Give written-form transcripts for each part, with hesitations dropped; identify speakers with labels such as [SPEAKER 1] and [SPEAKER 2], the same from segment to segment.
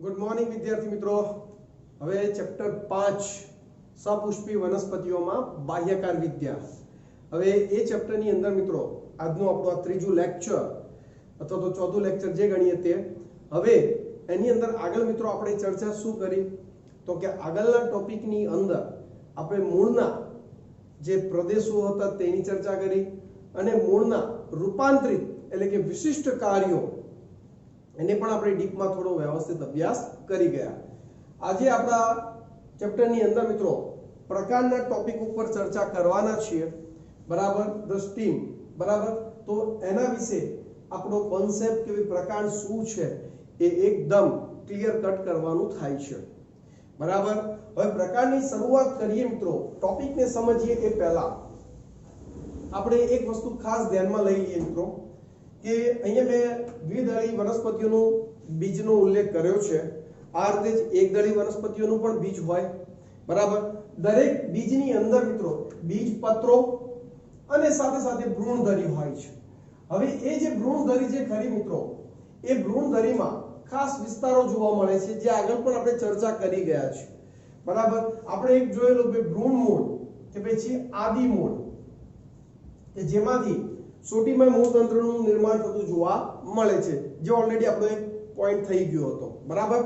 [SPEAKER 1] Good morning વિદ્યાર્થી મિત્રો। હવે ચેપ્ટર 5 સપુષ્પી વનસ્પતિઓમાં બાહ્યકાર વિદ્યા। હવે એ ચેપ્ટરની અંદર મિત્રો આજનું આપણું આ ત્રીજું લેક્ચર અથવા તો ચોથું લેક્ચર જે ગણીએ તે। હવે એની અંદર આગળ મિત્રો આપણે ચર્ચા શું કરી તો કે આગળના ટોપિકની અંદર આપણે મૂળના જે પ્રદેશો હતા તેની ચર્ચા કરી અને મૂળના રૂપાંતરિત એટલે કે વિશિષ્ટ કાર્યો એને પણ આપણે ડીપમાં થોડો વ્યવસ્થિત અભ્યાસ કરી ગયા। આજે આપણા ચેપ્ટરની અંદર મિત્રો પ્રકારના ટોપિક ઉપર ચર્ચા કરવાના છીએ બરાબર। ધ સ્ટીમ બરાબર, તો એના વિશે આપણો કોન્સેપ્ટ કે પ્રકાર શું છે એ એકદમ ક્લિયર કટ કરવાનું થાય છે બરાબર। હવે પ્રકારની શરૂઆત કરીએ મિત્રો, ટોપિકને સમજીએ એ પહેલા આપણે એક વસ્તુ ખાસ ધ્યાનમાં લઈ લઈએ મિત્રો કે અહીંયા મેં દ્વિદળી વનસ્પતિઓનું બીજનો ઉલ્લેખ કર્યો છે। આ રીતે જ એકદળી વનસ્પતિઓનું પણ બીજ હોય બરાબર। દરેક બીજની અંદર મિત્રો બીજપત્રો અને સાથે સાથે ભ્રૂણધરી હોય છે। હવે એ જે ભ્રૂણધરી જે ખરી મિત્રો એ ભ્રૂણધરીમાં ખાસ વિસ્તારો જોવા મળે છે જે આગળ પણ આપણે ચર્ચા કરી ગયા છે બરાબર। આપણે એક જોયેલું કે ભ્રૂણમૂળ કે પછી આદિમૂળ કે જેમાંથી સોટીમય મૂળતંત્રનું નિર્માણ થતું જોવા મળે છે, જે ઓલરેડી આપણો એક પોઈન્ટ થઈ ગયો હતો બરાબર।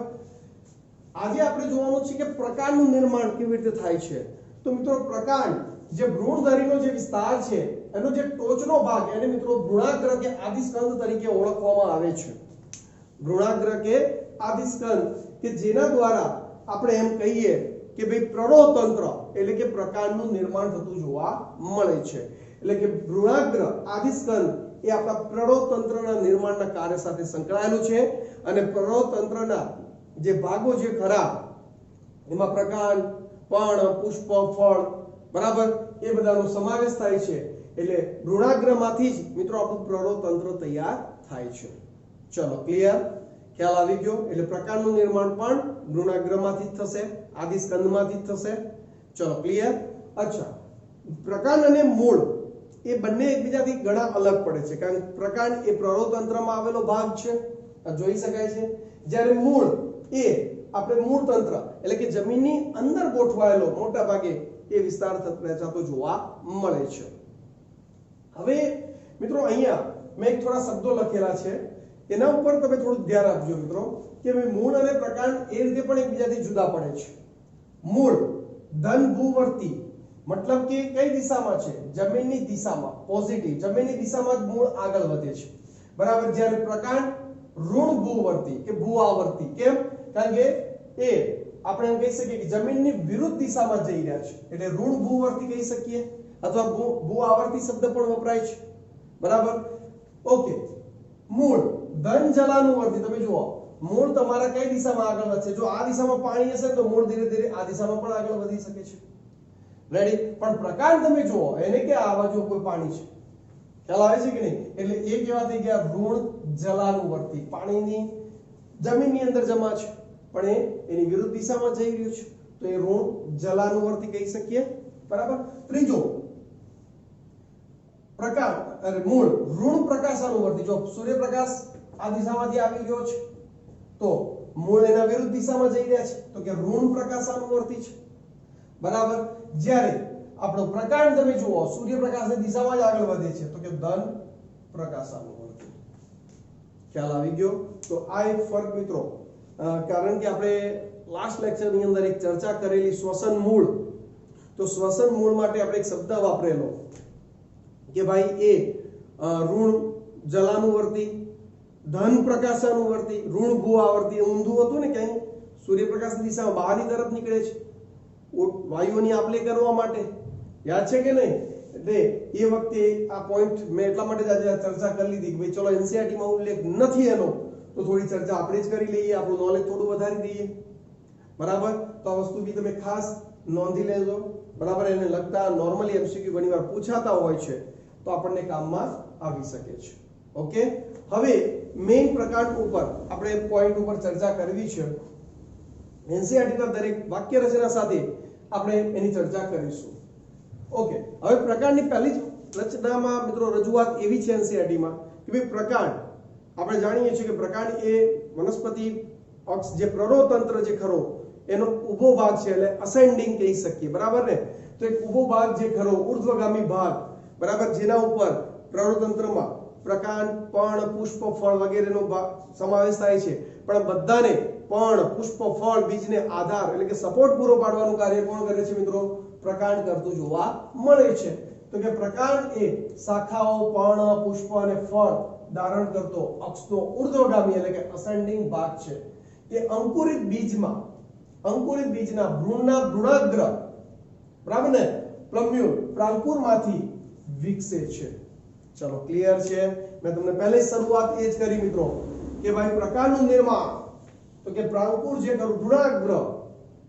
[SPEAKER 1] આજે આપણે જોવાનું છે કે પ્રકાંડનું નિર્માણ કેવી રીતે થાય છે। તો મિત્રો પ્રકાંડ જે ભ્રૂણધરીનો જે વિસ્તાર છે એનો જે ટોચનો ભાગ એને મિત્રો ભ્રૂણાગ્ર કે આદિસ્કંદ તરીકે ઓળખવામાં આવે છે। ભ્રૂણાગ્ર કે આદિસ્કંદ કે જેના द्वारा આપણે એમ કહીએ કે ભાઈ પ્રરોતંત્ર એટલે કે પ્રકાંડનું નિર્માણ થતું જોવા મળે છે। એટલે કે ભ્રૂણાગ્ર આદિસ્કંદ એ આપણા પ્રરોતંત્રના નિર્માણના કાર્ય સાથે સંકળાયેલું છે અને પ્રરોતંત્રના જે ભાગો જે ખરા એમાં પ્રકાંડ, પર્ણ, પુષ્પ, ફળ બરાબર એ બધાનો સમાવેશ થાય છે। એટલે ભ્રૂણાગ્રમાંથી જ મિત્રો આપણું પ્રરોતંત્ર તૈયાર થાય છે। ચલો ક્લિયર, ખ્યાલ આવી ગયો। એટલે પ્રકાંડનું નિર્માણ પણ ભ્રૂણાગ્રમાંથી જ થશે, આદિસ્કંદમાંથી જ થશે। ચલો ક્લિયર। અચ્છા, પ્રકાંડ અને મૂળ એ બંને એકબીજાથી ઘણા અલગ પડે છે કારણ કે પ્રકાંડ એ પ્રરોતંત્રમાં આવેલો ભાગ છે, આ જોઈ શકાય છે, જ્યારે મૂળ એ આપણે મૂળતંત્ર એટલે કે જમીનની અંદર ગોઠવાયેલો મોટા ભાગે એ વિસ્તાર વેચાતો જોવા મળે છે। હવે મિત્રો અહીંયા મેં એક થોડા શબ્દો લખેલા છે, એના ઉપર તમે થોડું ध्यान આપજો મિત્રો કે મૂળ અને પ્રકાંડ એ રીતે પણ એકબીજાથી જુદા પડે છે। મૂળ ધન ભૂવર્તી मतलब કે કઈ દિશામાં છે? જમીનની દિશામાં, પોઝિટિવ જમીનની દિશામાં જ મૂળ આગળ વધે છે બરાબર। જ્યારે પ્રકાંડ ઋણ ભૂવર્તી કે ભૂઆવર્તી, કેમ? કારણ કે એ આપણે એમ કહી શકીએ કે જમીનની વિરુદ્ધ દિશામાં જઈ રહ્યા છે એટલે ઋણ ભૂવર્તી કહી શકીએ અથવા ભૂઆવર્તી શબ્દ પણ વપરાય છે બરાબર। ઓકે, મૂળ ધન જલાનુવર્તી, તમે જુઓ મૂળ તમારા કઈ દિશામાં આગળ વધશે? જો આ દિશામાં પાણી હશે તો મૂળ ધીરે ધીરે આ દિશામાં પણ આગળ વધી શકે છે, રેડી। પણ પ્રકાંડ તમે જુઓ એને કે આ બાજુ કોઈ પાણી છે, ખ્યાલ આવે છે કે નહીં? એટલે એ કેવા થઈ ગયા? ઋણ જલાનુવર્તી, પાણીની જમીનની અંદર જમા છે પણ એની વિરુદ્ધ દિશામાં જઈ રહ્યું છે તો એ ઋણ જલાનુવર્તી કહી શકીએ બરાબર। ત્રીજો પ્રકાંડ અરે મૂળ ઋણ પ્રકાશાનુવર્તી, જો સૂર્યપ્રકાશ આ દિશામાંથી આવી રહ્યો છે તો મૂળ એના વિરુદ્ધ દિશામાં જઈ રહ્યા છે તો કે ઋણ પ્રકાશાનુવર્તી છે બરાબર। જ્યારે આપણો પ્રકાંડ તમે જુઓ સૂર્યપ્રકાશની દિશામાં જ આગળ વધે છે તો કે ધન પ્રકાશાનુવર્તી। ખ્યાલ આવી ગયો? તો આ એક ફરક મિત્રો, કારણ કે આપણે લાસ્ટ લેક્ચરની અંદર એક ચર્ચા કરેલી શ્વસન મૂળ, તો શ્વસન મૂળ માટે આપણે એક શબ્દ વાપરેલો કે ભાઈ એ ઋણ જલાનુવર્તી, ધન પ્રકાશાનુવર્તી, ઋણ ભૂઆવર્તી, ઊંધું હતું ને ક્યાંય સૂર્યપ્રકાશની દિશામાં બહારની તરફ નીકળે છે વાયુઓની આપલે કરવા માટે, યાદ છે કે નહીં? એટલે એ વખતે આ પોઈન્ટ મેં એટલા માટે જ આજે ચર્ચા કરી લીધી કે ભાઈ ચલો એનસીઈઆરટીમાં ઉલ્લેખ નથી એનો તો થોડી ચર્ચા આપણે જ કરી લઈએ, આપણું નોલેજ થોડું વધારી દઈએ બરાબર। તો આ વસ્તુ બી તમે ખાસ નોંધી લેજો બરાબર। એને લગતા નોર્મલી એમસીક્યુ ઘણીવાર પૂછાતા હોય છે તો આપણને કામમાં આવી શકે છે। ઓકે, હવે મેઇન પ્રકાંડ ઉપર આપણે પોઈન્ટ ઉપર ચર્ચા કરવી છે। એનસીઈઆરટીના દરેક વાક્ય રચના સાથે આપણે એની ચર્ચા કરીશું। ઓકે, હવે પ્રકાંડની પહેલી જ રચનામાં મિત્રો રજૂઆત એવી છે એનસીઈઆરટીમાં કે ભાઈ પ્રકાંડ આપણે જાણીએ છીએ કે પ્રકાંડ એ વનસ્પતિ અક્ષ જે પ્રરોતંત્ર જે ખરો એનો ઊભો ભાગ છે એટલે અસેન્ડિંગ કહી શકીએ, બરાબર ને? તો એક ઊભો ભાગ જે ખરો ઉર્ધ્વગામી ભાગ, બરાબર, જેના ઉપર પ્રરોતંત્રમાં પ્રકાંડ, પર્ણ, પુષ્પ, ફળ વગેરેનો સમાવેશ થાય છે, પણ બધાને પર્ણ, પુષ્પ, ફળ, બીજને આધાર એટલે કે સપોર્ટ પૂરો પાડવાનું કાર્ય કોણ કરે છે મિત્રો? પ્રકાંડ કરતું જોવા મળે છે. તો કે પ્રકાંડ એ શાખાઓ, પર્ણ, પુષ્પ અને ફળ ધારણ કરતો અક્ષનો ઉર્ધ્વગામી એટલે કે અસેન્ડિંગ ભાગ છે. એ અંકુરિત બીજના ભ્રૂણના ભ્રૂણાગ્ર, બરાબર ને, પ્લમ્યુલ, પ્રાંકુરમાંથી વિકસે છે. ચલો ક્લિયર છે? મેં તમને પહેલે શરૂઆત એ જ કરી મિત્રો કે ભાઈ પ્રકાંડનું નિર્માણ તો કે પ્રાંકુર જે ખરું ભ્રૂણાગ્ર,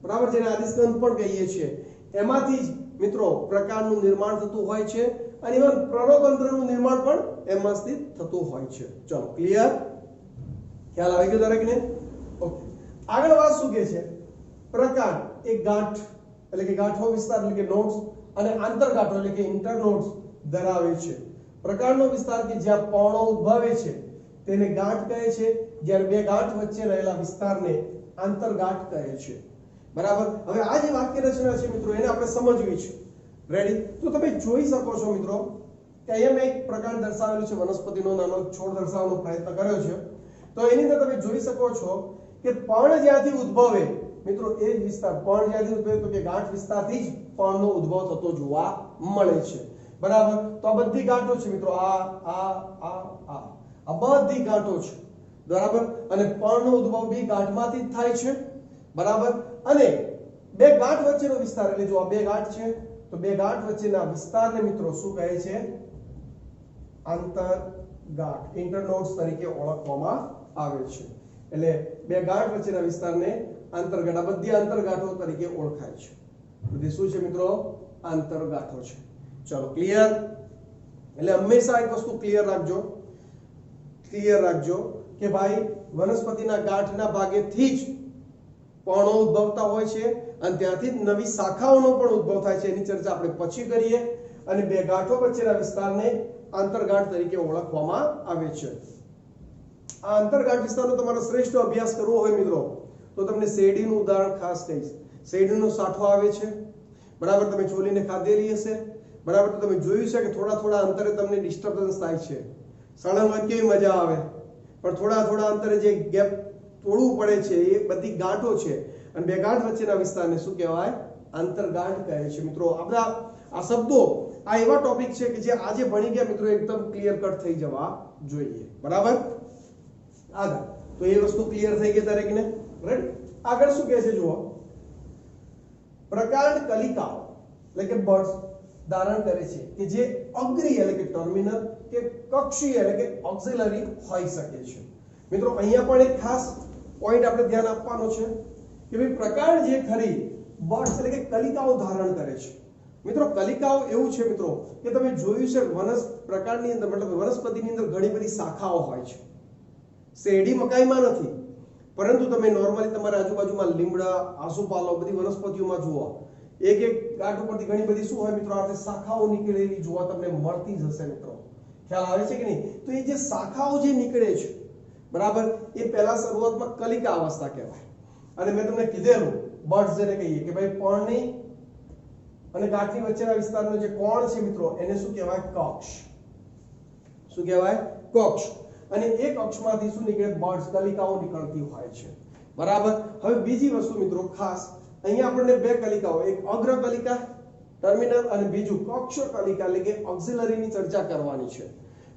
[SPEAKER 1] બરાબર, જેને આદિસ્કંદ પણ કહીએ છીએ, એમાંથી જ મિત્રો પ્રકાંડનું નિર્માણ થતું હોય છે અને ઇવન પ્રરોતંત્રનું નિર્માણ પણ એમાંથી થતું હોય છે. ચલો ક્લિયર? ખ્યાલ આવી ગયો દરેકને? ઓકે. આગળ વાત શું કહે છે? પ્રકાંડ એક ગાંઠ એટલે કે ગાંઠો વિસ્તાર એટલે કે નોડ્સ અને આંતરગાંઠો એટલે કે ઇન્ટરનોડ્સ ધરાવે છે. પ્રકાંડનો વિસ્તાર કે જ્યાં પર્ણો ઉદ્ભવે છે તેને ગાંઠ કહે છે, જ્યારે બે ગાંઠ વચ્ચે રહેલા વિસ્તારને આંતરગાંઠ કહે છે. બરાબર? હવે આ જે વાક્ય રચના છે મિત્રો એને આપણે સમજવી છે. રેડી? તો તમે જોઈ શકો છો મિત્રો કે અહીંયા મેં એક પ્રકાંડ દર્શાવેલું છે, વનસ્પતિનો નાનો છોડ દર્શાવવાનો પ્રયત્ન કર્યો છે. તો એની અંદર તમે જોઈ શકો છો કે પર્ણ જ્યાંથી ઉદ્ભવે મિત્રો એ જ વિસ્તાર, પર્ણ જ્યાંથી ઉદ્ભવે તો કે ગાંઠ વિસ્તારથી જ પર્ણનો ઉદ્ભવ થતો જોવા મળે છે. બરાબર? તો આ બધી ગાંઠો છે મિત્રો, આ બધી ગાંઠો છે, બરાબર, અને પર્ણનો ઉદ્ભવ બી ગાંઠમાંથી જ થાય છે. બરાબર? અને બે ગાંઠ વચ્ચેનો વિસ્તાર એટલે જો આ બે ગાંઠ છે તો બે ગાંઠ વચ્ચેના વિસ્તારને મિત્રો શું કહે છે? આંતરગાંઠ, ઇન્ટરનોડ્સ તરીકે ઓળખવામાં આવે છે. એટલે બે ગાંઠ વચ્ચેના વિસ્તારને આંતરગાંઠ, આ બધી આંતરગાંઠો તરીકે ઓળખાય છે. બધી શું છે મિત્રો? આંતરગાંઠો છે. ચલો ક્લિયર? એટલે હંમેશા એક વસ્તુ ક્લિયર રાખજો કે ભાઈ વનસ્પતિના ગાંઠના ભાગેથી જ પર્ણો ઉદ્ભવતા હોય છે અને ત્યાંથી જ નવી શાખાઓનો પણ ઉદ્ભવ થાય છે. એની ચર્ચા આપણે પછી કરીએ. અને બે ગાંઠો વચ્ચેના વિસ્તારને આંતરગાંઠ તરીકે ઓળખવામાં આવે છે. આ આંતરગાંઠ વિસ્તારનો તમારે શ્રેષ્ઠ અભ્યાસ કરવો હોય મિત્રો તો તમને શેરડીનું ઉદાહરણ ખાસ કહીશ. શેરડીનો સાઠો આવે છે, બરાબર, તમે ચોલીને ખાધેલી હશે, બરાબર, તો તમે જોયું છે કે થોડા અંતરે તમને ડિસ્ટર્બન્સ થાય છે. સળંગ કેવી મજા આવે, પણ થોડા અંતરે જે ગેપ તોડવું પડે છે એ બધી ગાંઠો છે અને બે ગાંઠ વચ્ચેના વિસ્તારને શું કહેવાય? આંતરગાંઠ કહે છે. મિત્રો આ શબ્દો આ એવા ટોપિક છે કે જે આજે ભણી ગયા મિત્રો એકદમ ક્લિયર કટ થઈ જવા જોઈએ. બરાબર? આગળ તો એ વસ્તુ ક્લિયર થઈ ગઈ દરેકને? રાઈટ? આગળ શું કહે છે જુઓ, પ્રકાંડ કલિકાઓ એટલે કે બર્ડ્સ ધારણ કરે છે કે જે અગ્રીય એટલે કે ટર્મિનલ કે કક્ષીય એટલે કે ઓક્સિલરી હોઈ શકે છે. મિત્રો અહીંયા પણ એક ખાસ પોઈન્ટ આપણે ધ્યાન આપવાનો છે કે ભાઈ પ્રકાંડ જે ખરી બર્ડ્સ એટલે કે કલિકાઓ ધારણ કરે છે. મિત્રો કલિકાઓ એવું છે મિત્રો કે તમે જોયું છે પ્રકાંડની અંદર મતલબ વનસ્પતિની અંદર ઘણી બધી શાખાઓ હોય છે. શેરડી મકાઈમાં નથી, પરંતુ તમે નોર્મલી તમારા આજુબાજુમાં લીમડા, આસોપાલવ બધી વનસ્પતિઓમાં જુઓ, એક ગાંઠ ઉપરથી ઘણી બધી શું હોય મિત્રો? આ શાખાઓ નીકળેલી જોવા તમને મળતી જ હશે મિત્રો. ખ્યાલ આવે છે કે નહીં? તો એ જે શાખાઓ જે નીકળે છે, બરાબર, એ પહેલા શરૂઆતમાં કલિકા અવસ્થા કહેવાય. અને મેં તમને કીધેલું બર્ડ્સ જેને કહીએ કે ભાઈ પર્ણની અને ગાંઠની વચ્ચેના વિસ્તારનો જે કોણ છે મિત્રો એને શું કહેવાય? કક્ષ. શું કહેવાય? કક્ષ. અને એ કક્ષમાંથી શું નીકળે? બર્ડ્સ, કલિકાઓ નીકળતી હોય છે. બરાબર? હવે બીજી વસ્તુ મિત્રો ખાસ અહીંયા આપણને બે કલિકાઓ, એક અગ્ર કલિકા ટર્મિનલ અને બીજું કક્ષ કલિકા એટલે કે ઓક્સિલરીની ચર્ચા કરવાની છે.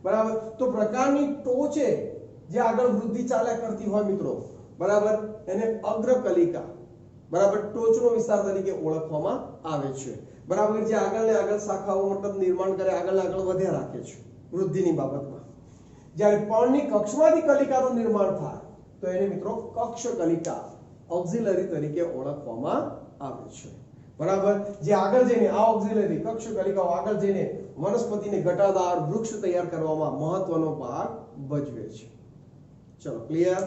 [SPEAKER 1] બરાબર? તો પ્રકારની ટોચે જે આગળ વૃદ્ધિ ચાલ્યા કરતી હોય મિત્રો, બરાબર, એને અગ્ર કલિકા, બરાબર, ટોચનો વિસ્તાર તરીકે ઓળખવામાં આવે છે. બરાબર? જે આગળ ને આગળ શાખાઓ મતલબ નિર્માણ કરે, આગળ ને આગળ વધ્યા રાખે છે વૃદ્ધિની બાબતમાં. જ્યારે પર્ણની કક્ષમાંથી કલિકાનું નિર્માણ થાય તો એને મિત્રો કક્ષ કલિકા ઓક્સિલરી તરીકે ઓળખવામાં આવે છે. બરાબર? જે આગળ જઈને આ ઓક્સિલરી કક્ષ કલિકાઓ આગળ જઈને વનસ્પતિને ઘટાદાર વૃક્ષ તૈયાર કરવામાં મહત્વનો ભાગ ભજવે છે. ચલો ક્લિયર?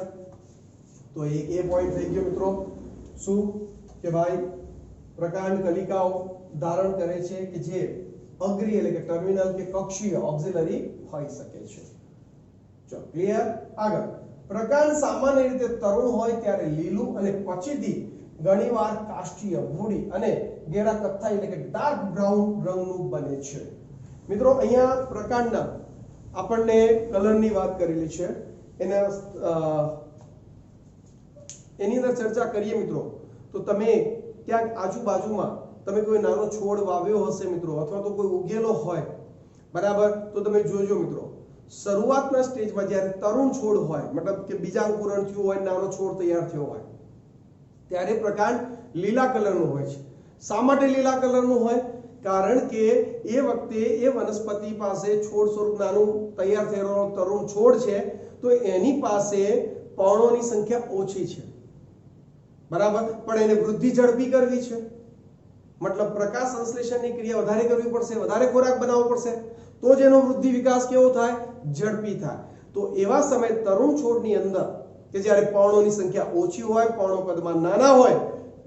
[SPEAKER 1] તો એ પોઈન્ટ થઈ ગયો મિત્રો. શું કે ભાઈ પ્રકાંડ કલિકાઓ ધારણ કરે છે કે જે અગ્રી એટલે કે ટર્મિનલ કે કક્ષીય ઓક્સિલરી હોઈ શકે છે. ચલો ક્લિયર? આગળ પ્રકાંડ સામાન્ય રીતે તરુણ હોય ત્યારે લીલું અને પછીથી ઘણીવાર કાષ્ઠીય, ભૂરી અને ઘેરા કથ્થાઈ એટલે કે ડાર્ક બ્રાઉન રંગનું બને છે. મિત્રો અહીંયા પ્રકાંડના આપણને કલરની વાત કરેલી છે, એની અંદર ચર્ચા કરીએ મિત્રો તો તમે ક્યાંક આજુબાજુમાં તમે કોઈ નાનો છોડ વાવ્યો હશે મિત્રો, અથવા તો કોઈ ઉગેલો હોય, બરાબર, તો તમે જોજો મિત્રો શરૂઆતના સ્ટેજમાં જ્યારે તરુણ છોડ હોય, મતલબ કે બીજા અંકુરણ થયું હોય, નાનો છોડ તૈયાર થયો હોય, ત્યારે પ્રકાંડ લીલા કલરનું હોય છે. શા માટે લીલા કલરનું હોય? કારણ કે એ વખતે એ વનસ્પતિ પાસે છોડ સ્વરૂપ નાનું તૈયાર થયેલો તરુણ છોડ છે, તો એની પાસે પર્ણોની સંખ્યા ઓછી છે, બરાબર, પણ એને વૃદ્ધિ ઝડપી કરવી છે, મતલબ પ્રકાશ સંશ્લેષણની ક્રિયા વધારે કરવી પડશે, વધારે ખોરાક બનાવવો પડશે, તો જ એનો વૃદ્ધિ વિકાસ કેવો થાય? ઝડપી થાય. તો એવા સમયે તરુણ છોડની અંદર કે જ્યારે પર્ણોની સંખ્યા ઓછી હોય, પર્ણો કદમાં નાના હોય,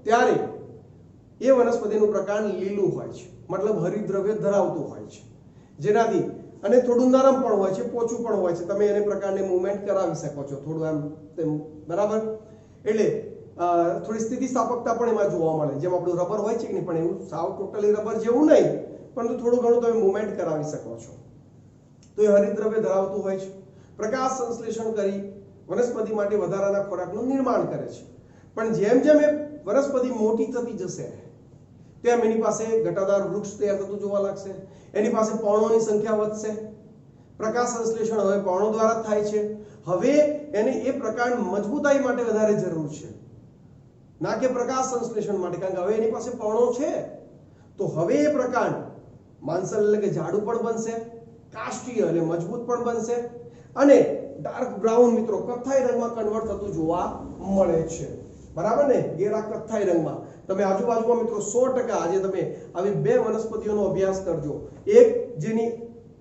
[SPEAKER 1] ત્યારે એ વનસ્પતિનું પ્રકાંડ લીલું હોય છે, મતલબ હરિતદ્રવ્ય ધરાવતું હોય છે, જેનાથી અને થોડું નરમ પણ હોય છે, પોચું પણ હોય છે. તમે એને પ્રકાંડને મૂવમેન્ટ કરાવી શકો છો થોડું આમ તેમ, બરાબર. એટલે થોડી સ્થિતિસ્થાપકતા પણ એમાં જોવા મળે, જેમ આપણું રબર હોય છે કે નહીં, પણ એવું સાવ ટોટલી રબર જેવું નહીં, પરંતુ થોડું ઘણું તમે મૂવમેન્ટ કરાવી શકો છો. તો એ હરિતદ્રવ્ય ધરાવતું હોય છે. પ્રકાશ સંશ્લેષણ કરી વનસ્પતિ માટે વધારાના ખોરાકનું નિર્માણ કરે છે. પણ જેમ જેમ એ વનસ્પતિ મોટી થતી જશે તેમ એની પાસે ઘટાદાર વૃક્ષ તૈયાર થતું જોવા લાગશે, એની પાસે પર્ણોની સંખ્યા વધશે. પ્રકાશ સંશ્લેષણ હવે પર્ણો દ્વારા થાય છે. હવે એને એ પ્રકાંડ મજબૂતાઈ માટે વધારે જરૂર છે, ના કે પ્રકાશ સંશ્લેષણ માટે, કારણ કે હવે એની પાસે પર્ણો છે. તો હવે એ પ્રકાંડ માંસલ એટલે કે જાડું પણ બનશે, કાષ્ઠીય એટલે મજબૂત પણ બનશે, અને ડાર્ક બ્રાઉન મિત્રો કથ્થાઈ રંગમાં કન્વર્ટ થતું જોવા મળે છે, બરાબર ને, ઘેરા કથ્થાઈ રંગમાં. તમે આજુબાજુમાં મિત્રો 100% આજે તમે આવી બે વનસ્પતિઓનો અભ્યાસ કરજો. એક જેની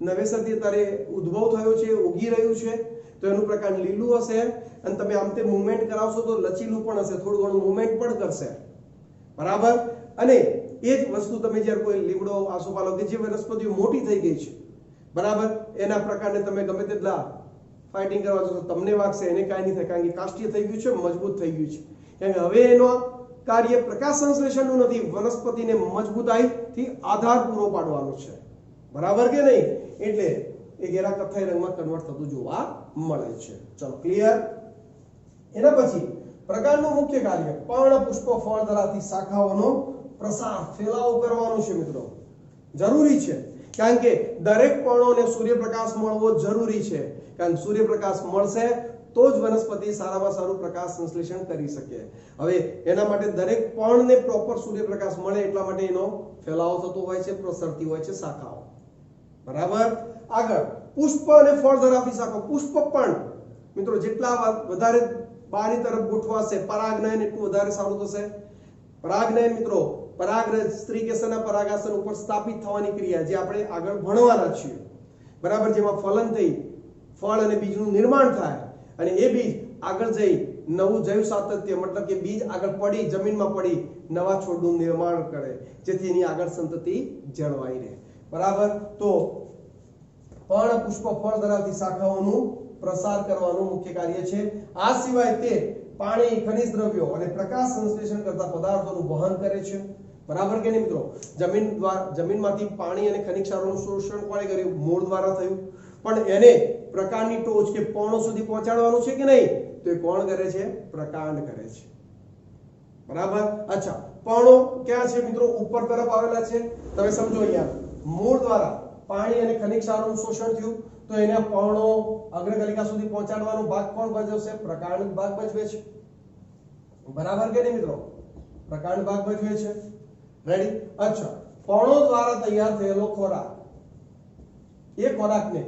[SPEAKER 1] નવેસરથી અત્યારે ઉદ્ભવ થયો છે, ઉગી રહ્યું છે, તો એનું પ્રકાંડ લીલું હશે, અને તમે આમ તે મૂવમેન્ટ કરાવશો તો લચીલું પણ હશે, થોડું ઘણું મૂવમેન્ટ પણ કરશે, બરાબર. અને એ જ વસ્તુ તમે જ્યારે કોઈ લીમડો, આસોપાલવ કે જે વનસ્પતિઓ મોટી થઈ ગઈ છે, બરાબર, એના પ્રકારને તમે ગમે તેટલા ફાઇટિંગ કરવા જશો તમને વાગશે, એને કાંઈ નહીં થાય, કારણ કે કાષ્ઠીય થઈ ગયું છે, મજબૂત થઈ ગયું છે. કારણ કે હવે એનો કાર્ય પ્રકાશ સંશ્લેષણનું નથી, વનસ્પતિને મજબૂતાઈથી આધાર પૂરો પાડવાનો છે, બરાબર કે નહીં? એટલે એ ઘેરા કથ્થાઈ રંગમાં કન્વર્ટ થતું જોવા મળે છે. ચલો, ક્લિયર? એના પછી પ્રકાંડનું મુખ્ય કાર્ય પર્ણ, પુષ્પ, ફળ ધરાવતી શાખાઓનો પ્રસાર, ફેલાવો કરવાનો છે મિત્રો. જરૂરી છે, કારણ કે દરેક પર્ણોને સૂર્યપ્રકાશ મળવો જરૂરી છે, કારણ કે સૂર્યપ્રકાશ મળશે તો જ વનસ્પતિ સારામાં સારું પ્રકાશ સંશ્લેષણ કરી શકે. હવે એના માટે દરેક પર્ણને પ્રોપર સૂર્યપ્રકાશ મળે એટલા માટે એનો ફેલાવો થતો હોય છે, પ્રસરતી હોય છે શાખાઓ, બરાબર. આગળ પુષ્પ અને ફળ ધરાવતી શાખાઓ. પુષ્પ પણ મિત્રો જેટલા વધારે બહારની તરફ ગોઠવાશે, પરાગનયન એટલું વધારે સારું થશે. પરાગનયન મિત્રો પરાગરજ, સ્ત્રીકેસરના પરાગાસન ઉપર સ્થાપિત થવાની ક્રિયા જે આપણે આગળ ભણવાના છીએ, બરાબર, જેમાં ફલન થઈ ફળ અને બીજનું નિર્માણ થાય, અને એ બીજ આગળ જઈ નવું જૈવ સાતત્ય, મતલબ કે બીજ આગળ પડી જમીનમાં પડી નવા છોડનું નિર્માણ કરે, જેથી એની આગળ સંતતિ જળવાઈ રહે, બરાબર. તો પર્ણ, પુષ્પ, ફળ ધરાવતી શાખાઓનું પ્રસાર કરવાનું મુખ્ય કાર્ય છે. આ સિવાય તે પાણી, ખનિજ દ્રવ્યો અને પ્રકાશ સંશ્લેષણ કરતા પદાર્થોનું વહન કરે છે, બરાબર કે નહીં મિત્રો? જમીનમાંથી પાણી અને ખનિજ ક્ષારોનું શોષણ કોણે કર્યું? મૂળ દ્વારા થયું, પણ એને પ્રકાંડની ટોચ કે પર્ણો સુધી પહોંચાડવાનું છે કે નહીં? તો એ કોણ કરે છે? પ્રકાંડ કરે છે, બરાબર. અચ્છા, પર્ણો ક્યાં છે મિત્રો? ઉપર તરફ આવેલા છે. તમે સમજો, અહીંયા મૂળ દ્વારા પાણી અને ખનિજ ક્ષારોનું શોષણ થયું, તો એને પર્ણો અગ્રકલિકા સુધી પહોંચાડવાનો ભાગ કોણ ભજવશે? પ્રકાંડ ભાગ ભજવે છે, બરાબર કે નહીં મિત્રો? પ્રકાંડ ભાગ ભજવે છે. રેડી? અચ્છા, પર્ણો દ્વારા તૈયાર થયેલો ખોરાક, એ ખોરાકને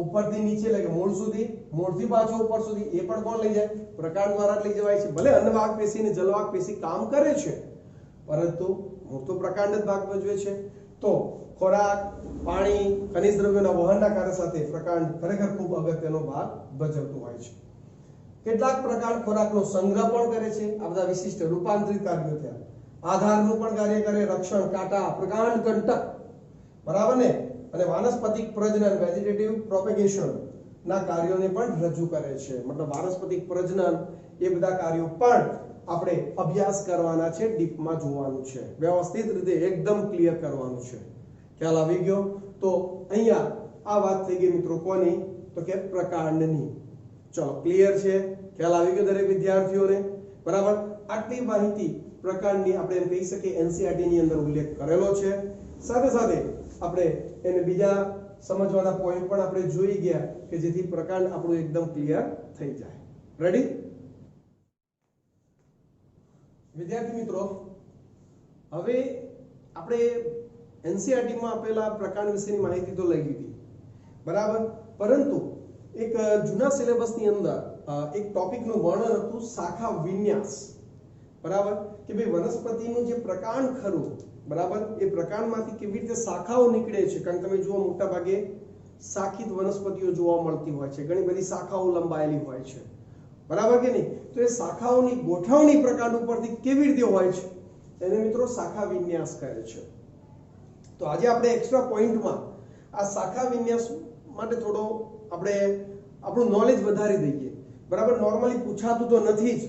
[SPEAKER 1] ઉપરથી નીચે એટલે કે મૂળ સુધી, મૂળથી પાછો ઉપર સુધી, એ પણ કોણ લઈ જાય? પ્રકાંડ દ્વારા લઈ જવાય છે. ભલે અન્નવાહક પેશી અને જલવાહક પેશી કામ કરે છે, પરંતુ મૂળ તો પ્રકાંડ જ ભાગ ભજવે છે. તો ખોરાક, પાણી, ખનિજ દ્રવ્યોના વહનના કાર્ય સાથે પ્રકાંડ ખરેખર ખૂબ અગત્યનો ભાગ ભજવતું હોય છે. કેટલાક પ્રકાંડ ખોરાકનો સંગ્રહ પણ કરે છે. આ બધા વિશિષ્ટ રૂપાંતરિત કાર્યો થયા. આધારનું પણ કાર્ય કરે, રક્ષણ, કાંટા, પ્રકાંડ કંટક, બરાબર ને? અને વાનસ્પતિક પ્રજનન, વેજીટેટિવ પ્રોપેગેશન, ના કાર્યોને પણ રજૂ કરે છે મતલબ વાનસ્પતિક પ્રજનન એ બધા કાર્યો પણ આપણે અભ્યાસ કરવાના છે ડીપમાં જોવાનું છે વ્યવસ્થિત રીતે એકદમ ક્લિયર કરવાનું છે ખ્યાલ આવી ગયો તો અહીંયા આ વાત થઈ ગઈ મિત્રો કોની તો કે પ્રકાંડની ચલો ક્લિયર છે ખ્યાલ આવી ગયો દરેક વિદ્યાર્થીઓને બરાબર આટલી માહિતી પ્રકાંડની આપણે એમ કહી શકીએ એનસીઈઆરટી ની અંદર ઉલ્લેખ કરેલો છે સાથે સાથે આપણે એને બીજા સમજવાના પોઈન્ટ પણ આપણે જોઈ ગયા કે જેથી પ્રકાંડ આપણું એકદમ ક્લિયર થઈ જાય રેડી વિદ્યાર્થી મિત્રો હવે આપણે એનસીઈઆરટી માં આપેલા પ્રકાંડ વિશેની માહિતી તો લઈ લીધી બરાબર પરંતુ એક જૂના સિલેબસની અંદર એક ટોપિકનું વર્ણન હતું શાખા વિન્યાસ બરાબર કે ભાઈ વનસ્પતિનું જે પ્રકાંડ ખરું બરાબર એ પ્રકાંડમાંથી કેવી રીતે શાખાઓ નીકળે છે કારણ કે તમે જુઓ મોટા ભાગે શાખિત વનસ્પતિઓ જોવા મળતી હોય છે ઘણી બધી શાખાઓ લંબાયેલી હોય છે બરાબર કે નહીં તો એ શાખાઓની ગોઠવણી પ્રકાંડ ઉપરથી કેવી રીતે હોય છે એને મિત્રો શાખા વિન્યાસ કહે છે તો આજે આપણે એક્સ્ટ્રા પોઈન્ટમાં આ શાખા વિન્યાસ માટે થોડો આપણે આપણું નોલેજ વધારી દઈએ બરાબર નોર્મલી પૂછાતું તો નથી જ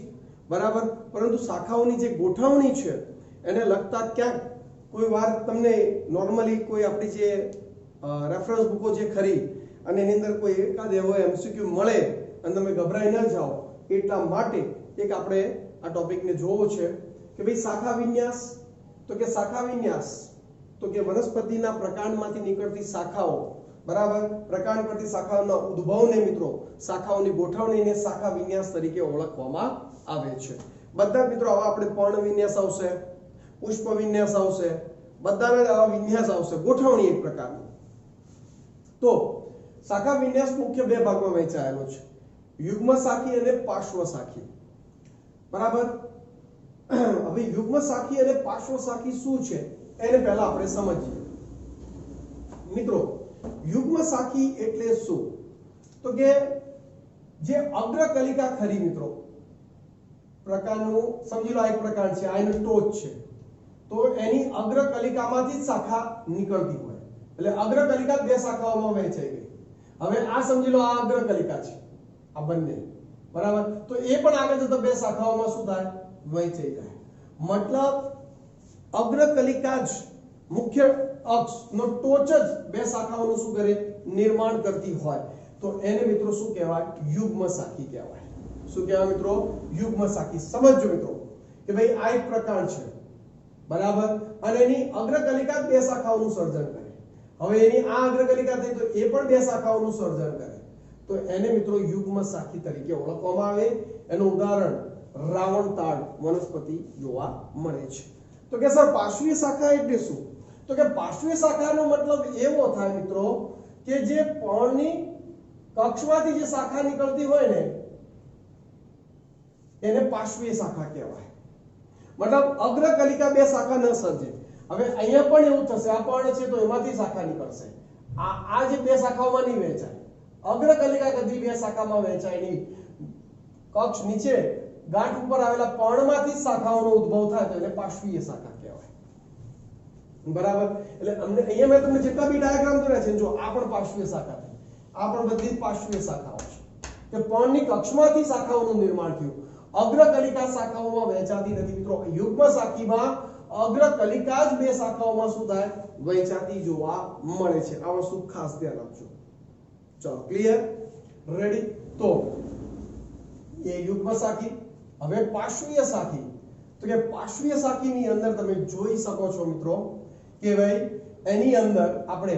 [SPEAKER 1] બરાબર પરંતુ શાખાઓની જે ગોઠવણી છે એને લગતા ક્યાંક કોઈ વાર તમને નોર્મલી કોઈ આપણી જે રેફરન્સ બુકો જે ખરી અને એની અંદર કોઈ એકાદ એવો એમસીક્યુ મળે અને તમે ગભરાઈ ન જાઓ એટલા માટે એક આપણે આ ટોપિકને જોવો છે કે ભાઈ શાખા વિન્યાસ તો કે શાખા વિન્યાસ તો કે વનસ્પતિના પ્રકાંડમાંથી નીકળતી શાખાઓ બરાબર પ્રકાંડ પરથી શાખાઓના ઉદ્ભવને મિત્રો શાખાઓની ગોઠવણીને શાખા વિન્યાસ તરીકે ઓળખવામાં આવે છે બધા મિત્રો આવા આપણે પર્ણ વિન્યાસ આવશે પુષ્પ વિન્યાસ આવશે બધાના આવા વિન્યાસ આવશે ગોઠવણી એક પ્રકારની તો શાખા વિન્યાસ મુખ્ય બે ભાગમાં વહેંચાયેલો છે યુગ્મ શાખી અને પાર્શ્વ શાખી બરાબર હવે યુગ્મ શાખી અને પાર્શ્વ શાખી શું છે એને પહેલા આપણે સમજીએ મિત્રો યુગ્મ શાખી એટલે શું તો કે જે અગ્રકલિકા ખરી મિત્રો પ્રકારનું સમજી લો એક પ્રકાર છે આ એની ટોચ છે તો એની અગ્રકલિકામાંથી જ શાખા નીકળતી હોય એટલે અગ્રકલિકા બે શાખાઓમાં વહેંચાઈ ગઈ હવે આ સમજી લો આ અગ્રકલિકા છે આ બંને બરાબર તો એ પણ આગળ જતા બે શાખાઓમાં શું થાય વહેંચાઈ જાય મતલબ અગ્રકલિકા જ મુખ્ય અક્ષ નો ટોચ જ બે શાખાઓનું શું કરે નિર્માણ કરતી હોય તો એને મિત્રો શું કહેવાય યુગ્મ શાખી કહેવાય શું કહેવાય મિત્રો યુગ્મ શાખી સમજજો મિત્રો કે ભાઈ આ એક પ્રકાર છે બરાબર અને એની અગ્રકલિકા બે શાખાઓનું સર્જન કરે હવે એની આ અગ્રકલિકા થઈ તો એ પણ બે શાખાઓનું સર્જન કરે તો એને મિત્રો યુગ્મ શાખી તરીકે ઓળખવામાં આવે એનું ઉદાહરણ રાવણ તાડ વનસ્પતિ જોવા મળે છે તો કે સર પાર્શ્વીય શાખા એટલે શું તો કે પાર્શ્વીય શાખાનો મતલબ એવો થાય મિત્રો કે જે પર્ણની કક્ષમાંથી જે શાખા નીકળતી હોય ને એને પાર્શ્વીય શાખા કહેવાય મતલબ અગ્રકલિકા બે શાખા ન સર્જે હવે અહીંયા પણ એવું થશે આ પર્ણ છે તો એમાંથી શાખા નીકળશે આ જે બે શાખાઓમાં નહીં વહેંચાય અગ્રકલિકા કદી બે શાખામાં વહેંચાય નહીં કક્ષ નીચે ગાંઠ ઉપર આવેલા પર્ણમાંથી શાખાઓનો ઉદ્ભવ થાય તો એને પાર્શ્વીય શાખા કહેવાય બરાબર એટલે અમને અહીંયા મેં તમને જેટલા બી ડાયાગ્રામ દોર્યા છે જો આ પણ પાર્શ્વીય શાખા થઈ આ પણ બધી જ પાર્શ્વીય શાખાઓ છે કે પર્ણની કક્ષમાંથી શાખાઓનું નિર્માણ થયું અગ્રકલિકા શાખાઓમાં વહેંચાતી નથી મિત્રો યુગ્મ શાખીમાં અગ્રકલિકા જ બે શાખાઓમાં શું થાય વહેંચાતી જોવા મળે છે આ વસ્તુ ખાસ ધ્યાન આપજો ચલો ક્લિયર રેડી તો એ યુગ્મ શાખી હવે પાર્શ્વીય શાખી તો કે પાર્શ્વીય શાખીની અંદર તમે જોઈ શકો છો મિત્રો કે ભાઈ એની અંદર આપણે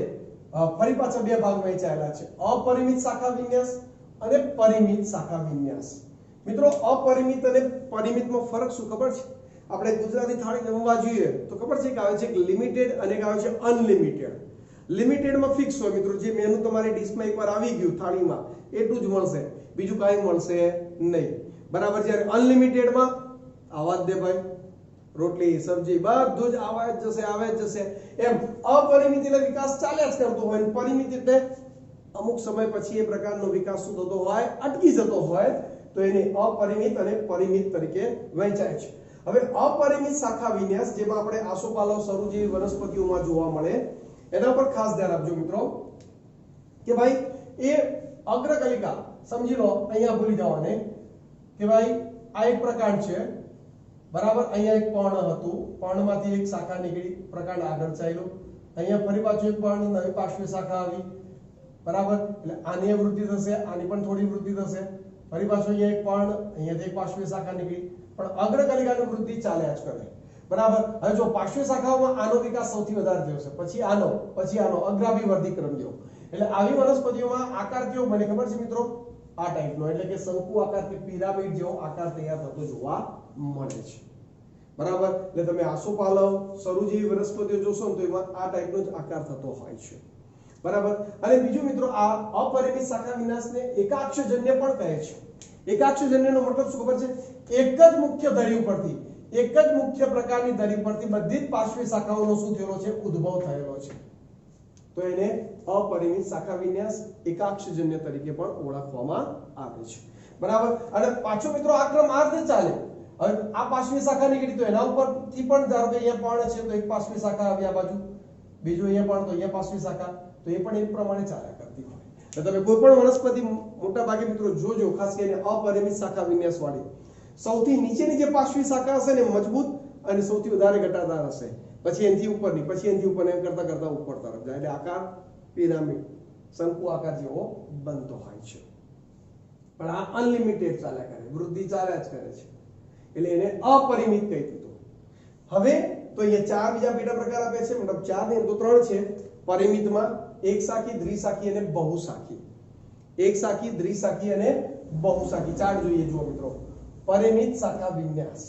[SPEAKER 1] ફરી પાછા બે ભાગ વહેંચાયેલા છે અપરિમિત શાખા વિન્યાસ અને પરિમિત શાખા વિન્યાસ મિત્રો અપરિમિત અને પરિમિતમાં ફરક શું ખબર છે આપણે ગુજરાતી થાળી જમવા જોઈએ તો ખબર છે કે આવે છે લિમિટેડ અને એક આવે છે અનલિમિટેડ લિમિટેડમાં ફિક્સ હોય મિત્રો જે મેનુ તમારી ડિશમાં એકવાર આવી ગયું થાળીમાં એટલું જ મળશે બીજું કાંઈ મળશે નહીં બરાબર જ્યારે અનલિમિટેડમાં આવાજ દે ભાઈ રોટલી સબ્જી બધું જ આવે જ જશે એમ અપરિમિત એટલે વિકાસ ચાલ્યા જ કરતો હોય અને પરિમિત એટલે અમુક સમય પછી એ પ્રકારનો વિકાસ શું થતો હોય અટકી જતો હોય તો એને અપરિમિત અને પરિમિત તરીકે વહેંચાય છે હવે અપરિમિત શાખા વિન્યાસ જેમાં આપણે આસોપાલવ સરૂ જેવી વનસ્પતિઓમાં જોવા મળે એના પર ખાસ ધ્યાન આપજો મિત્રો કે ભાઈ એ અગ્રકલિકા સમજી લો, અહીંયા ભૂલી જવાને કે ભાઈ આ એક પ્રકાંડ છે, બરાબર. અહીંયા એક પર્ણ હતું, પર્ણમાંથી એક શાખા નીકળી, પ્રકાંડ આગળ ચાલ્યો, અહીંયા ફરી પાછું એક પર્ણ, નવી પાર્શ્વ શાખા આવી, બરાબર. એટલે આની વૃદ્ધિ થશે, આની પણ થોડી વૃદ્ધિ થશે, ફરી પાછું અહીંયા એક પર્ણ, અહીંયાથી એક પાર્શ્વ શાખા નીકળી, પણ અગ્રકલિકાની વૃદ્ધિ ચાલ્યા જ કરે, બરાબર. હવે જો પાર્શ્વ શાખાઓમાં આનો વિકાસ સૌથી વધારે થયો છે, પછી આનો અગ્રાભિવર્ધી ક્રમ જેવો. એટલે આવી વનસ્પતિઓમાં આકાર કેવો બને ખબર છે મિત્રો? આ ટાઈપનો, એટલે કે શંકુ આકાર કે પિરામિડ જેવો આકાર તૈયાર થતો જોવા મળે છે, બરાબર. એટલે તમે આસોપાલવ, સરુ જેવી વનસ્પતિઓ જોશો ને તો એમાં આ ટાઈપનો જ આકાર થતો હોય છે, બરાબર. અને બીજું મિત્રો, આ અપરિમિત શાખા વિનાશને એકાક્ષજન્ય પણ કહે છે. એકાક્ષજન્યનો મતલબ શું ખબર છે? એક જ મુખ્ય ધરી ઉપરથી, એક જ મુખ્ય પ્રકારની ધરી પરથી બધી જ પાર્શ્વ શાખાઓનો શું થયેલો છે? ઉદ્ભવ થયેલો છે. તો એને અપરિમિત શાખા વિન્યાસ, એકાક્ષજન્ય તરીકે પણ ઓળખવામાં આવે છે, બરાબર. અને પાછો મિત્રો આ ક્રમ આ રીતે ચાલે. હવે આ પાર્શ્વ શાખા નીકળી તો એના ઉપરથી પણ ધારો કે અહીંયા પર્ણ છે તો એક પાર્શ્વ શાખા આવી આ બાજુ, બીજું અહીંયા પણ તો અહીંયા પાર્શ્વ શાખા, તો એ પણ એ પ્રમાણે ચાલ્યા કરતી હોય. એટલે તમે કોઈ પણ વનસ્પતિ મોટા ભાગે મિત્રો જોજો, ખાસ કરીને અપરિમિત શાખા વિન્યાસ વાળી, સૌથી નીચેની જે પાર્શ્વ શાખા હશે ને મજબૂત અને સૌથી વધારે ઘટાદાર હશે, પછી એનથી ઉપરની, પછી એનથી ઉપર, એમ કરતા કરતા ઉપર તરફ જાય, એટલે આકાર પિરામિડ, શંકુ આકાર જેવો બનતો હોય છે. પણ આ અનલિમિટેડ ચાલ્યા કરે, વૃદ્ધિ ચાલ્યા જ કરે છે, એટલે એને અપરિમિત કહી દીધું. હવે તો અહીંયા ચાર બીજા પેટા પ્રકાર આપે છે, મતલબ ચાર નહીં તો ત્રણ છે પરિમિતમાં: એક શાખી, દ્વિશાખી અને બહુશાખી. એક શાખી, દ્વિશાખી અને બહુશાખી. ચાર જોઈએ, જુઓ મિત્રો. પરિમિત શાખા વિન્યાસ.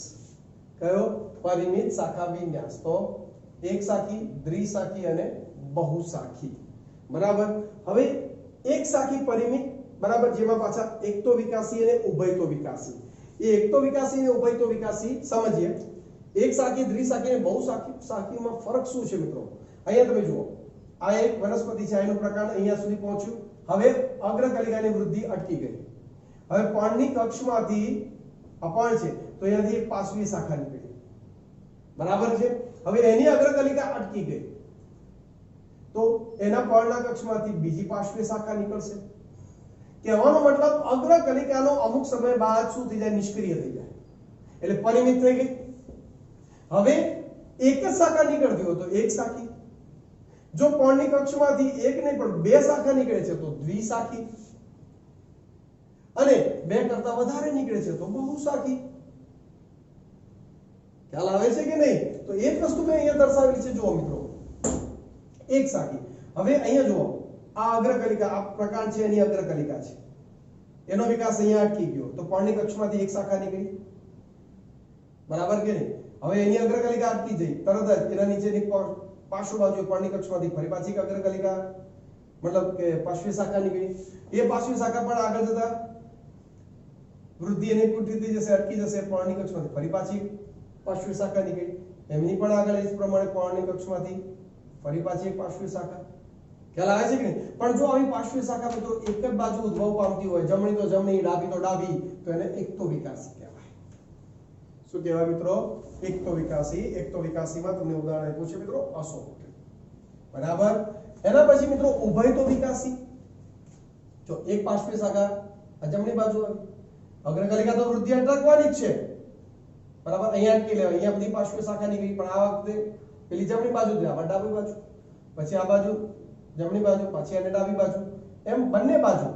[SPEAKER 1] કયો? પરિમિત શાખા વિન્યાસ. તો એક શાખી, દ્વિશાખી અને બહુશાખી, બરાબર. હવે એક શાખી પરિમિત, બરાબર, જેમાં પાછા એકતો વિકાસી અને ઉભયતો વિકાસી. એ એકતો વિકાસી અને ઉભયતો વિકાસી સમજીએ. એક શાખી, દ્વિશાખી અને બહુશાખી શાખીમાં ફરક શું છે મિત્રો? અહીંયા તમે જુઓ, આ એક વનસ્પતિ છે, એનું પ્રકાંડ અહીંયા સુધી પહોંચ્યું, હવે અગ્રકલિકાની વૃદ્ધિ અટકી ગઈ. હવે પર્ણની કક્ષમાંથી અપર્ણ છે તો અહીંયાથી એક પાર્શ્વીય શાખા નીકળી, બરાબર છે. હવે એની અગ્રકલિકા અટકી ગઈ તો એના પર્ણના કક્ષમાંથી બીજી પાર્શ્વીય શાખા નીકળશે. કહેવાનો મતલબ અગ્રકલિકાનો અમુક સમય બાદ શું થઈ જાય? નિષ્ક્રિય થઈ જાય, એટલે પરિમિત થઈ ગઈ. હવે એક જ શાખા નીકળતી હોય તો એક શાખી, જો પર્ણની કક્ષમાંથી એક નહીં પણ બે શાખા નીકળે છે તો દ્વિશાખી, અને બે કરતા વધારે નીકળે છે તો બહુશાખી. ખ્યાલ આવે છે કે નહીં? તો એ જ વસ્તુ મેં અહીંયા દર્શાવેલી છે, જુઓ મિત્રો. એક શાખી. હવે અહીંયા જુઓ, આ અગ્રકલિકા, આ પ્રકાંડ છે, એની અગ્રકલિકા છે, એનો વિકાસ અહીંયા અટકી ગયો તો પર્ણની કક્ષમાંથી એક શાખા નીકળી, બરાબર કે નહીં? હવે એની અગ્રકલિકા અટકી જઈ, તરત જ એના નીચેની પાર્શ્વ બાજુ પર્ણની કક્ષમાંથી ફરી પાછી અગ્રકલિકા, મતલબ કે પાર્શ્વ શાખા નીકળી. એ પાર્શ્વ શાખા પણ આગળ જતા વૃદ્ધિ એની કુંઠિત થઈ જશે, અટકી જશે. પર્ણની કક્ષમાંથી ફરી પાછી પાર્શ્વ શાખા નીકળી, એમની પણ આગળ એ જ પ્રમાણે પર્ણની કક્ષમાંથી ફરી પાછી એક પાર્શ્વ શાખા. ખ્યાલ આવે છે કે નહીં? પણ જો આવી પાર્શ્વ શાખા મિત્રો એક જ બાજુ ઉદ્ભવ પામતી હોય, જમણી તો જમણી, ડાબી તો ડાબી, તો એને એકતો વિકાસી કહેવાય. શું કહેવાય મિત્રો? એકતો વિકાસી. એકતો વિકાસીમાં તમને ઉદાહરણ આપ્યું છે મિત્રો, અશોક, બરાબર. એના પછી મિત્રો ઉભયતો વિકાસી. જો એક પાર્શ્વ શાખા જમણી બાજુ આવી, અગ્રકલિકા તો વૃદ્ધિ અટકવાની જ છે, બરાબર. અહીંયા અટકી લેવાય, અહીંયા બધી પાર્શ્વ શાખા નીકળી, પણ આ વખતે પેલી જમણી બાજુ જ રહ્યા, ડાબી બાજુ, પછી આ બાજુ જમણી બાજુ, પાછી અને ડાબી બાજુ, એમ બંને બાજુ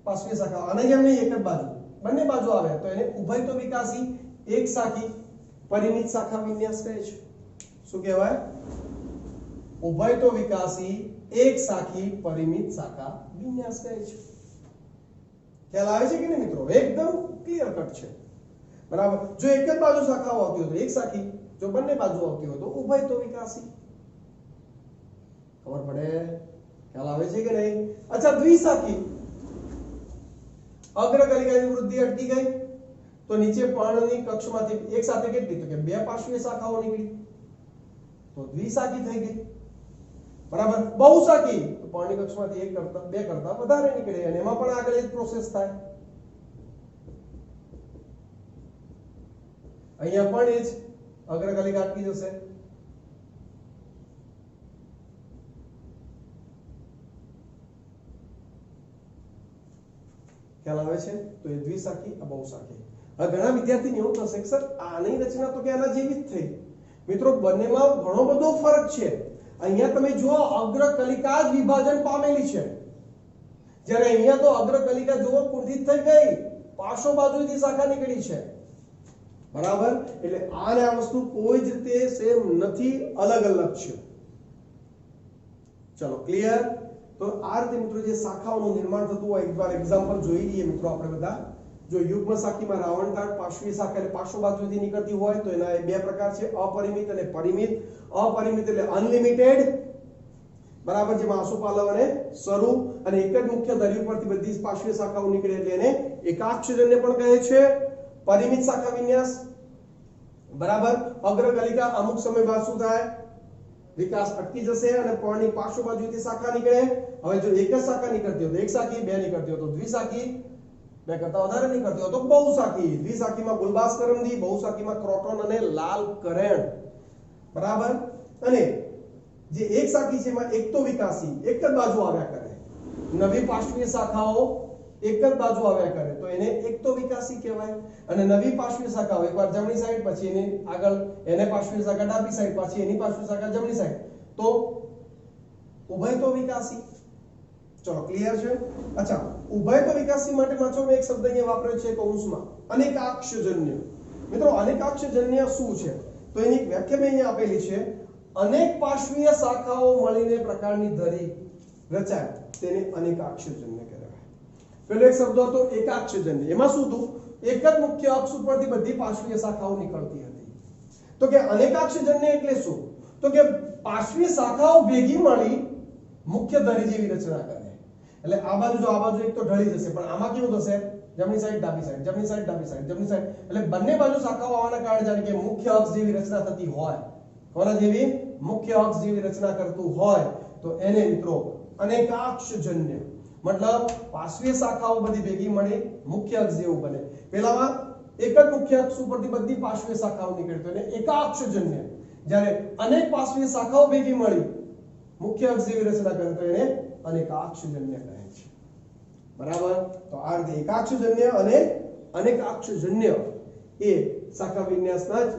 [SPEAKER 1] પાર્શ્વ શાખા. અને જેમ નહીં, એક જ બાજુ, બંને બાજુ આવે તો એને ઉભયતો વિકાસી એક શાખી પરિમિત શાખા વિન્યાસ કહે છે. શું કહેવાય? ઉભયતો વિકાસી એક શાખી પરિમિત શાખા વિન્યાસ કહે છે. ખ્યાલ આવે છે કે નહીં મિત્રો? એકદમ ક્લિયર કટ છે, બરાબર. જો એક જ બાજુ શાખાઓ આવતી હોય તો એક શાખી, જો બંને બાજુ આવતી હોય તો ઉભયતો વિકાસી. ખબર પડે? ખ્યાલ આવે છે કે નહીં? અચ્છા, દ્વિશાખી. અગ્રકલિકાની વૃદ્ધિ અટકી ગઈ તો નીચે પર્ણની કક્ષમાંથી એક સાથે કેટલી? તો કે બે પાર્શ્વીય શાખાઓ નીકળી તો દ્વિશાખી થઈ ગઈ, બરાબર. બહુશાખી તો પર્ણની કક્ષમાંથી એક કરતા બે કરતા વધારે નીકળે, અને એમાં પણ આગળ એ જ પ્રોસેસ થાય. અહીંયા પણ એ જ અગ્રકલિકા અટકી જશે, ખ્યાલ આવે છે? તો એ દ્વિશાખી, આ બહુશાખી. હવે ઘણા વિદ્યાર્થીને એવું થશે કે સર આની રચના તો કે આના જેવી જ થઈ. મિત્રો બંનેમાં ઘણો બધો ફરક છે. અહીંયા તમે જુઓ અગ્રકલિકા જ વિભાજન પામેલી છે, જ્યારે અહીંયા તો અગ્રકલિકા જુઓ કુંઠિત થઈ ગઈ, પાર્શ્વ બાજુથી શાખા નીકળી છે. બરાબર? એટલે આ ને આ વસ્તુ કોઈ જ રીતે સેમ નથી, અલગ અલગ છે. ચલો ક્લિયર? તો આ રીતે મિત્રો જે શાખાઓનું નિર્માણ થતું હોય એકવાર એક્ઝામ્પલ જોઈ લઈએ મિત્રો આપણે બધા. જો યુગ્મ શાખીમાં રાવણટાળ પાર્શ્વીય શાખા એટલે પાર્શ્વ બાજુથી નીકળતી હોય તો એના બે પ્રકાર છે, અપરિમિત અને પરિમિત. અપરિમિત એટલે અનલિમિટેડ, બરાબર, જેમાં આસોપાલવ અને સરુ અને એક જ મુખ્ય ધરી ઉપરથી બધી પાર્શ્વીય શાખાઓ નીકળે એટલે એને એકાક્ષજન્ય પણ કહે છે. પરિમિત શાખા વિન્યાસ, બરાબર, અગ્રકલિકા અમુક સમય બાદ શું થાય? વિકાસ અટકી જશે અને પર્ણની પાર્શ્વ બાજુથી શાખા નીકળે. હવે જો એક જ શાખા નીકળતી હોય તો એક શાખી, બે નીકળતી હોય તો દ્વિશાખી, બે કરતા વધારે નીકળતી હોય તો બહુશાખી. દ્વિશાખીમાં ગુલબાસ કરમદી, બહુશાખીમાં ક્રોટન અને લાલ કરેણ. બરાબર? અને જે એક શાખી છે એમાં એક તો વિકાસી એક જ બાજુ આવ્યા કરે, નવી પાર્શ્વીય શાખાઓ એક જ બાજુ આવ્યા કરે તો એને એક તો વિકાસી કહેવાય. અને નવી પાર્શ્વીય શાખાઓ એકવાર જમણી સાઈડ, પછી એની આગળ એને પાર્શ્વીય શાખા ડાબી સાઈડ, પછી એની પાર્શ્વીય શાખા જમણી સાઈડ, તો ઉભય તો વિકાસી. ચલો ક્લિયર છે? અચ્છા, ઉભય તો વિકાસી માટે પાછો મેં એક શબ્દ અહીંયા વાપર્યો છે કૌંસમાં, અનેકાક્ષજન્ય. મિત્રો અનેકાક્ષજન્ય શું છે? તો એની એક વ્યાખ્યા મેં અહીંયા આપેલી છે. અનેક પાર્શ્વીય શાખાઓ મળીને પ્રકારની ધરી રચાય તેને અનેકાક્ષજન્ય કહેવાય. પેલો એક શબ્દ હતો એકાક્ષજન્ય. એમાં શું હતું? એક જ મુખ્ય અક્ષ ઉપરથી બધી પાર્શ્વીય શાખાઓ નીકળતી હતી. તો કે અનેકાક્ષજન્ય એટલે શું? તો કે પાર્શ્વીય શાખાઓ ભેગી મળી મુખ્ય ધરી જેવી રચના કરે. એટલે આ બાજુ જો આ બાજુ એક તો ઢળી જશે, પણ આમાં કેવું થશે? જમણી સાઈડ ડાબી સાઈડ, જમણી સાઈડ ડાબી સાઈડ, જમણી સાઈડ, એટલે બંને બાજુ શાખાઓ આવવાના કારણે જાણે કે મુખ્ય અક્ષ જેવી રચના થતી હોય. કોના જેવી? મુખ્ય અક્ષ જેવી રચના કરતું હોય તો એને મિત્રો અનેકાક્ષજન્ય. મતલબ પાર્શ્વીય શાખાઓ બધી ભેગી મળી મુખ્ય અક્ષ જેવું બને. પેલામાં એક જ મુખ્ય અક્ષ ઉપરથી બધી પાર્શ્વીય શાખાઓ નીકળે તો એને એકાક્ષજન્ય. જ્યારે અનેક પાર્શ્વીય શાખાઓ ભેગી મળી મુખ્ય અક્ષ જેવી રચના કરે તો એને અનેકાક્ષજન્ય કહે છે. બરાબર? તો આ રીતે એકાક્ષજન્ય અને અનેકાક્ષજન્ય એ શાખા વિન્યાસના જ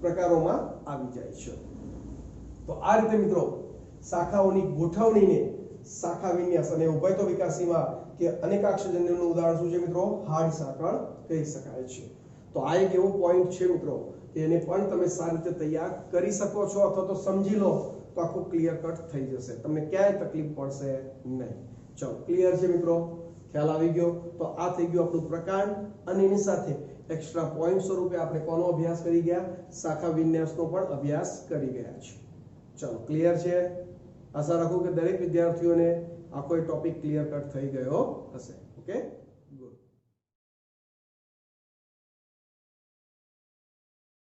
[SPEAKER 1] પ્રકારોમાં આવી જાય છે. તો આ રીતે મિત્રો શાખાઓની ગોઠવણીને શાખા વિન્યાસ અને ઉભયતો વિકાસીમાં કે અનેકાક્ષજન્યનું ઉદાહરણ શું છે મિત્રો? હાડ સાંકળ કહી શકાય છે. તો આ એક એવો પોઈન્ટ છે મિત્રો કે એને પણ તમે સારી રીતે તૈયાર કરી શકો છો અથવા તો સમજી લો તો આખું ક્લિયર કટ થઈ જશે, તમને ક્યાંય તકલીફ પડશે નહીં. ચલો ક્લિયર છે મિત્રો? ખ્યાલ આવી ગયો? તો આ થઈ ગયું આપણું પ્રકાર અને એની સાથે એક્સ્ટ્રા પોઈન્ટ સ્વરૂપે આપણે કોનો અભ્યાસ કરી ગયા? શાખા વિન્યાસનો પણ અભ્યાસ કરી ગયા છે. ચલો ક્લિયર છે? આશા રાખું કે દરેક વિદ્યાર્થીઓને આખો ટોપિક ક્લિયર કટ થઈ ગયો હશે. Okay, good.